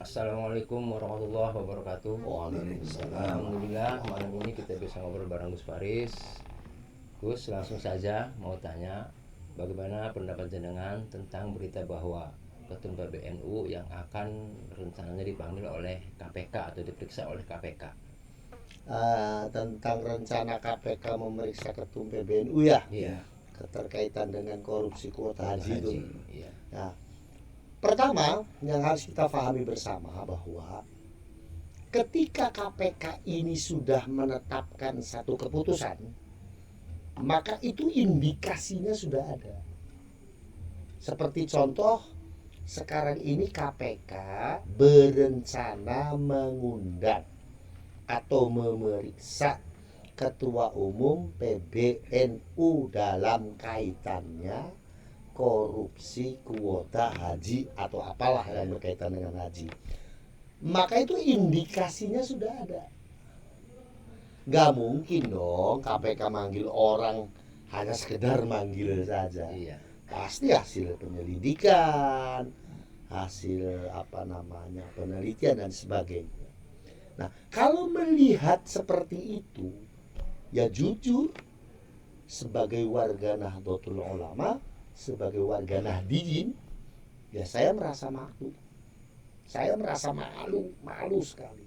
Assalamualaikum warahmatullahi wabarakatuh. Waalaikumsalam. Alhamdulillah malam ini kita bisa ngobrol bareng Gus Faris. Gus, langsung saja mau tanya, bagaimana pendapat jenengan tentang berita bahwa Ketum PBNU yang akan rencananya dipanggil oleh KPK atau diperiksa oleh KPK? Tentang rencana KPK memeriksa Ketum PBNU ya, Iya. keterkaitan dengan korupsi kuota haji itu. Iya. Nah, pertama yang harus kita pahami bersama bahwa ketika KPK ini sudah menetapkan satu keputusan, maka itu indikasinya sudah ada. Seperti contoh, sekarang ini KPK berencana mengundang atau memeriksa Ketua Umum PBNU dalam kaitannya korupsi kuota haji atau apalah yang berkaitan dengan haji. Maka itu indikasinya sudah ada. Gak mungkin dong KPK manggil orang hanya sekedar manggil saja. Iya. Pasti hasil penyelidikan, hasil penelitian dan sebagainya. Nah, kalau melihat seperti itu, ya jujur sebagai warga Nahdlatul Ulama, sebagai warga Nahdiyin, ya saya merasa malu. Saya merasa malu sekali.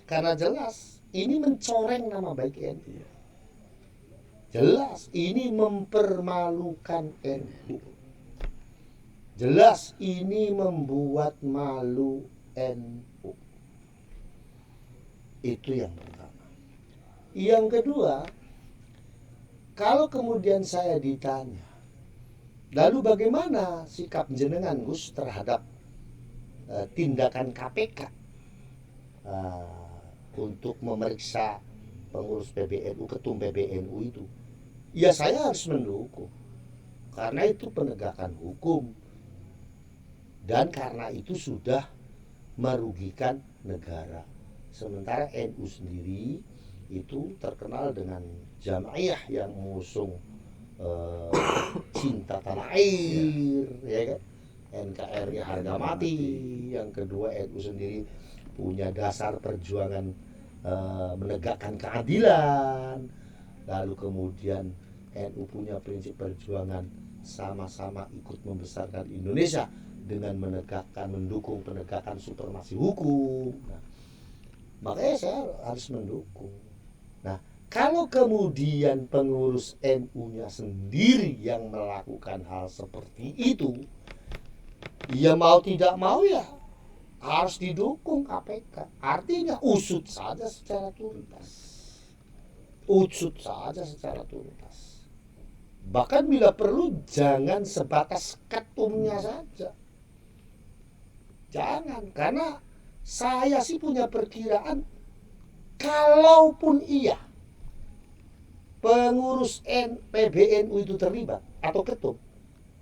Karena jelas ini mencoreng nama baik NU. Jelas ini mempermalukan NU. Jelas ini membuat malu NU. Itu yang pertama. Yang kedua, kalau kemudian saya ditanya, lalu bagaimana sikap jenengan Gus terhadap tindakan KPK untuk memeriksa pengurus PBNU, ketum PBNU itu? Ya saya harus mendukung, karena itu penegakan hukum, dan karena itu sudah merugikan negara. Sementara NU sendiri itu terkenal dengan jamaiyah yang mengusung cinta tanah air, ya kan? NKRI harga mati. Yang kedua, NU sendiri punya dasar perjuangan menegakkan keadilan. Lalu kemudian NU punya prinsip perjuangan sama-sama ikut membesarkan Indonesia dengan mendukung penegakan supremasi hukum. Nah, makanya saya harus mendukung. Nah, kalau kemudian pengurus NU-nya sendiri yang melakukan hal seperti itu, ya mau tidak mau ya harus didukung KPK. Artinya usut saja secara tuntas. Usut saja secara tuntas. Bahkan bila perlu jangan sebatas ketumnya saja. Jangan, karena saya sih punya perkiraan, kalaupun iya pengurus PBNU itu terlibat atau ketum,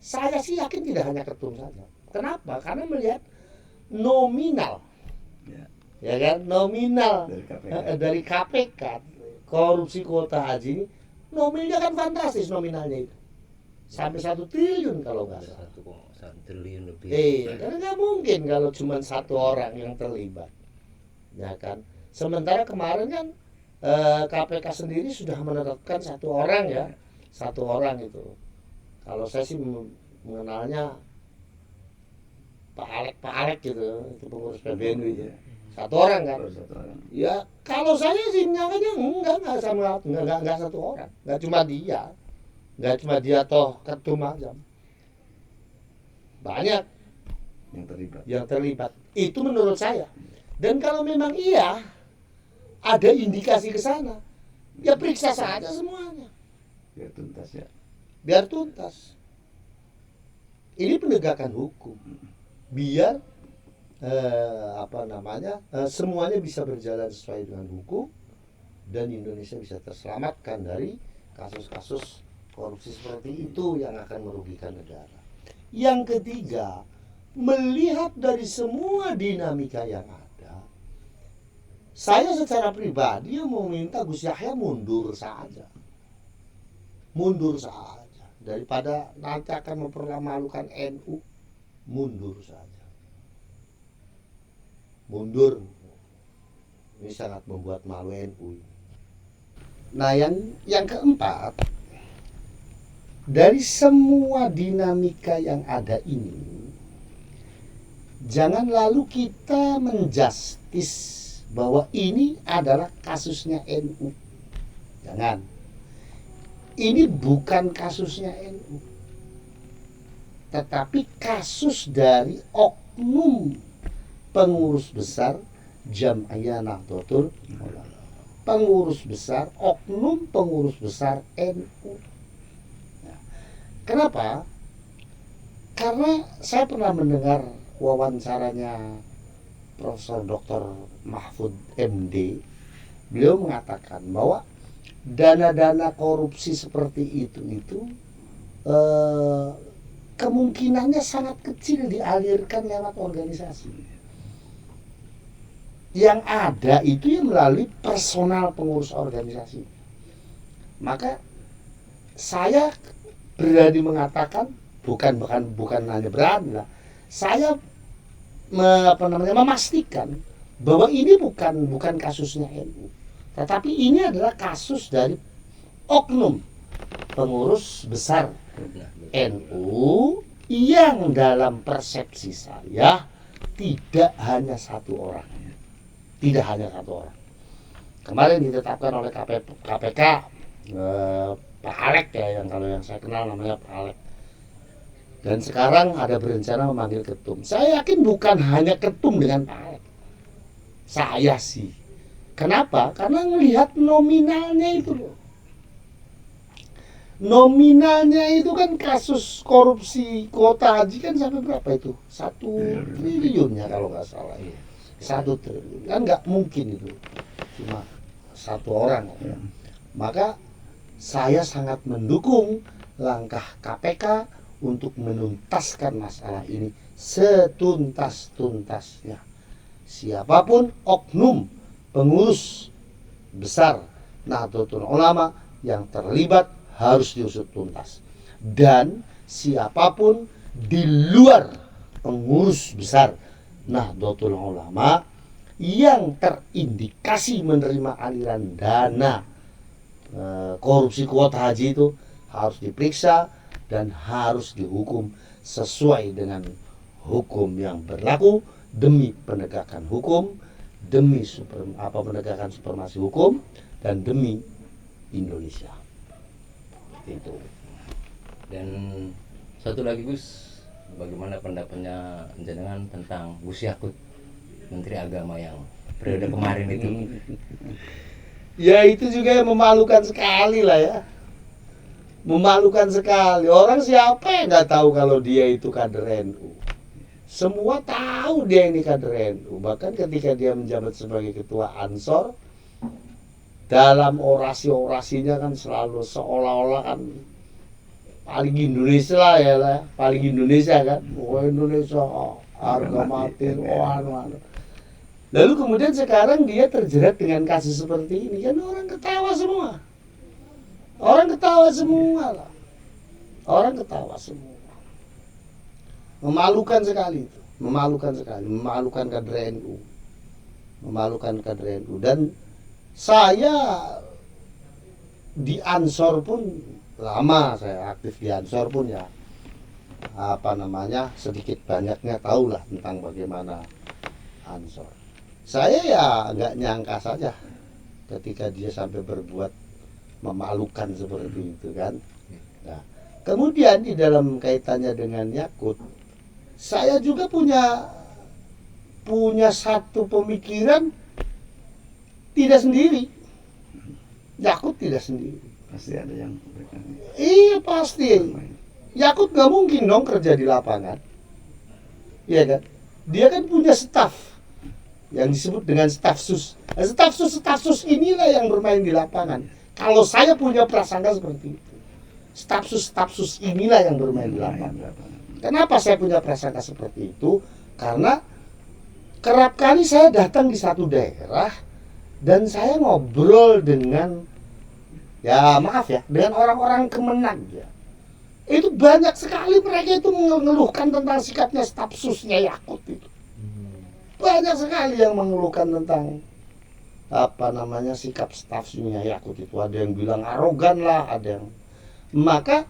saya sih yakin tidak hanya ketum saja. Kenapa? Karena melihat nominal, ya kan, nominal dari KPK korupsi kuota haji ini, nominalnya kan fantastis nominalnya itu, sampai 1 triliun kalau nggak salah. 1,1 triliun lebih. Karena nggak mungkin kalau cuma satu orang yang terlibat, ya kan. Sementara kemarin kan KPK sendiri sudah menetapkan satu orang ya, satu orang itu. Kalau saya sih mengenalnya Pak Alek gitu, itu pengurus PBNU itu. Satu orang kan. Ya kalau saya sih menyangkanya enggak satu orang, enggak cuma dia toh ketum aja. Banyak yang terlibat. Itu menurut saya. Dan kalau memang iya ada indikasi ke sana, ya periksa saja semuanya. Biar tuntas ya. Biar tuntas. Ini penegakan hukum. Biar semuanya bisa berjalan sesuai dengan hukum dan Indonesia bisa terselamatkan dari kasus-kasus korupsi seperti itu yang akan merugikan negara. Yang ketiga, melihat dari semua dinamika yang ada, saya secara pribadi mau minta Gus Yahya mundur saja. Mundur saja. Daripada nanti akan mempermalukan NU, mundur saja. mundur. Ini sangat membuat malu NU. Nah, yang keempat, dari semua dinamika yang ada ini, jangan lalu kita menjustis bahwa ini adalah kasusnya NU. Jangan. Ini bukan kasusnya NU, tetapi kasus dari oknum pengurus besar Jam'iyah Nahdlatul Ulama, pengurus besar, oknum pengurus besar NU. Nah, kenapa? Karena saya pernah mendengar wawancaranya Profesor Dr. Mahfud MD. Beliau mengatakan bahwa dana-dana korupsi seperti itu kemungkinannya sangat kecil dialirkan lewat organisasi. Yang ada itu yang melalui personal pengurus organisasi. Maka saya berani mengatakan, bukan hanya berani lah, saya memastikan bahwa ini bukan kasusnya NU, tetapi ini adalah kasus dari oknum pengurus besar NU yang dalam persepsi saya tidak hanya satu orang. Tidak hanya satu orang. Kemarin ditetapkan oleh KPK Pak Alek ya, yang saya kenal namanya Pak Alek. Dan sekarang ada berencana memanggil ketum. Saya yakin bukan hanya ketum dengan Pak Alek. Saya sih. Kenapa? Karena melihat nominalnya itu loh. Nominalnya itu kan kasus korupsi kuota haji kan sampai berapa itu? 1 triliun ya kalau nggak salah. 1 triliun. Kan nggak mungkin itu. Cuma satu orang. Ya. Maka saya sangat mendukung langkah KPK untuk menuntaskan masalah ini setuntas-tuntasnya. Siapapun oknum pengurus besar Nahdlatul Ulama yang terlibat harus diusut tuntas. Dan siapapun di luar pengurus besar Nahdlatul Ulama yang terindikasi menerima aliran dana korupsi kuota haji itu harus diperiksa dan harus dihukum sesuai dengan hukum yang berlaku demi penegakan hukum, demi penegakan supremasi hukum dan demi Indonesia. Itu. Dan satu lagi Gus, bagaimana pendapatnya jenengan tentang Gus Yakut, Menteri Agama yang periode kemarin itu? Ya itu juga memalukan sekali lah ya. Memalukan sekali. Orang siapa yang nggak tahu kalau dia itu kader NU. Semua tahu dia ini kader NU. Bahkan ketika dia menjabat sebagai ketua Ansor, dalam orasi-orasinya kan selalu seolah-olah kan paling Indonesia lah ya lah. Paling Indonesia kan. Wah Indonesia harga mati. Lalu kemudian sekarang dia terjerat dengan kasus seperti ini. Kan orang ketawa semua. Orang ketawa semua lah. Orang ketawa semua. Memalukan sekali itu. Memalukan sekali. Memalukan kader NU. Memalukan kader NU. Dan saya di Ansor pun lama saya aktif di Ansor pun ya sedikit banyaknya tahulah tentang bagaimana Ansor. Saya ya nggak nyangka saja ketika dia sampai berbuat memalukan seperti itu kan. Nah, kemudian di dalam kaitannya dengan Yakut, saya juga punya satu pemikiran tidak sendiri. Yakut tidak sendiri. Pasti ada yang Iya pasti. Yakut nggak mungkin dong kerja di lapangan. Iya kan? Dia kan punya staf yang disebut dengan staf sus. Nah, staf sus inilah yang bermain di lapangan. Kalau saya punya prasangka seperti itu, staf sus inilah yang bermain di lapangan. Kenapa saya punya prasangka seperti itu? Karena kerap kali saya datang di satu daerah dan saya ngobrol dengan dengan orang-orang Kemenag ya. Itu banyak sekali mereka itu mengeluhkan tentang sikapnya staf susnya Yakut itu. banyak sekali yang mengeluhkan tentang sikap staf susnya Yakut itu. Ada yang bilang arogan lah, ada yang. Maka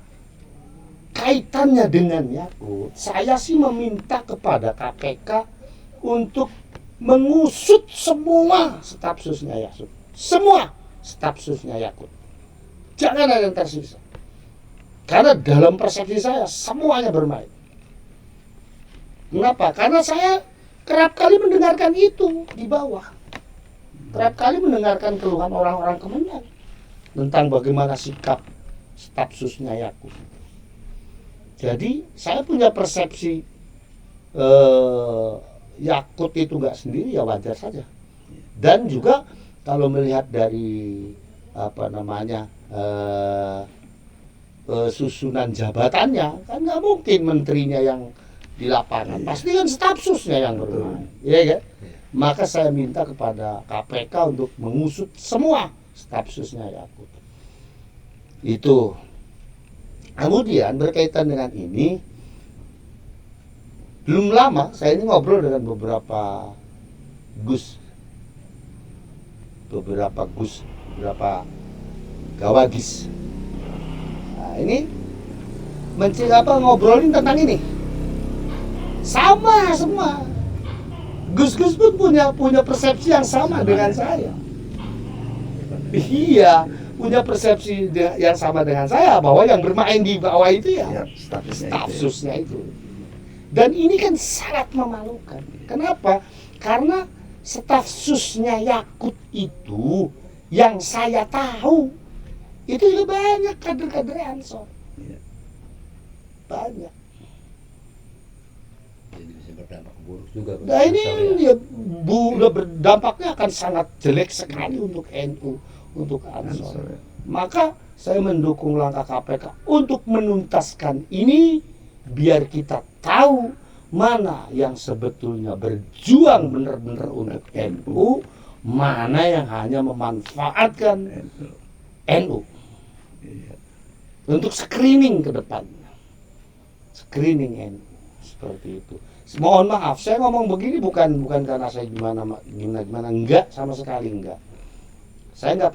kaitannya dengan Yakut, saya sih meminta kepada KPK untuk mengusut semua staf susnya Yakut, semua staf susnya Yakut, jangan ada yang tersisa. Karena dalam persepsi saya semuanya bermain. Kenapa? Karena saya kerap kali mendengarkan itu di bawah, kerap kali mendengarkan keluhan orang-orang Kemenang tentang bagaimana sikap staf susnya Yakut. Jadi saya punya persepsi Yakut itu nggak sendiri, ya wajar saja. Dan juga kalau melihat dari susunan jabatannya, kan nggak mungkin menterinya yang di lapangan, pasti kan staf susnya yang bermain, ya kan? Maka saya minta kepada KPK untuk mengusut semua staf susnya Yakut. Itu. Kemudian berkaitan dengan ini, belum lama saya ini ngobrol dengan beberapa gawagis. Nah, ini ngobrolin tentang ini. Sama semua. Gus-gus pun punya persepsi yang sama dengan saya. Iya, punya persepsi yang sama dengan saya, bahwa yang bermain di bawah itu ya staf susnya itu. Dan ini kan sangat memalukan. Kenapa? Karena staf susnya Yakut itu yang saya tahu itu juga banyak kader-kader Ansor. Banyak. Jadi bisa berdampak buruk juga. Nah ini ya, berdampaknya akan sangat jelek sekali untuk NU, untuk Ansor. Maka saya mendukung langkah KPK untuk menuntaskan ini, biar kita tahu mana yang sebetulnya berjuang benar-benar untuk NU, mana yang hanya memanfaatkan NU. Untuk screening ke depannya, screening NU seperti itu. Mohon maaf, saya ngomong begini bukan karena saya gimana, enggak, sama sekali enggak. Saya nggak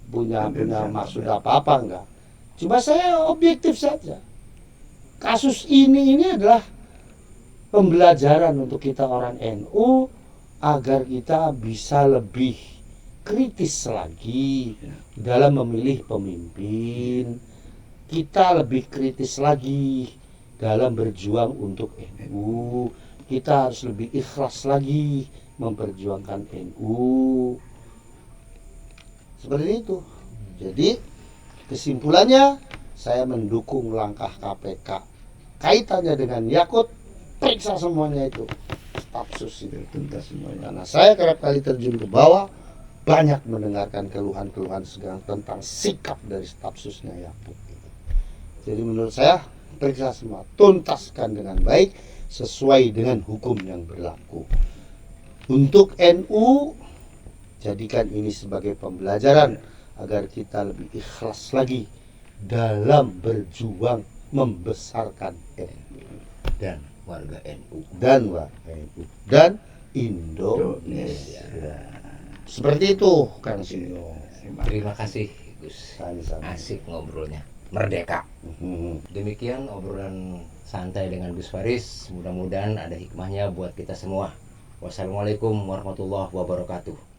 punya maksud apa-apa, enggak. Cuma saya objektif saja. Kasus ini adalah pembelajaran untuk kita orang NU agar kita bisa lebih kritis lagi dalam memilih pemimpin. Kita lebih kritis lagi dalam berjuang untuk NU. Kita harus lebih ikhlas lagi memperjuangkan NU. Seperti itu. Jadi kesimpulannya, saya mendukung langkah KPK kaitannya dengan Yakut. Periksa semuanya itu, staf sus itu, tuntas semuanya. Karena saya kerap kali terjun ke bawah, banyak mendengarkan keluhan-keluhan sekarang tentang sikap dari staf susnya Yakut. Jadi menurut saya, periksa semua, tuntaskan dengan baik sesuai dengan hukum yang berlaku. Untuk NU, jadikan ini sebagai pembelajaran agar kita lebih ikhlas lagi dalam berjuang membesarkan NU dan warga NU dan Indonesia. Seperti itu, Kang Sinyo. Terima kasih Gus. Asik ngobrolnya. Merdeka. Demikian obrolan santai dengan Gus Faris. Mudah-mudahan ada hikmahnya buat kita semua. Wassalamualaikum warahmatullahi wabarakatuh.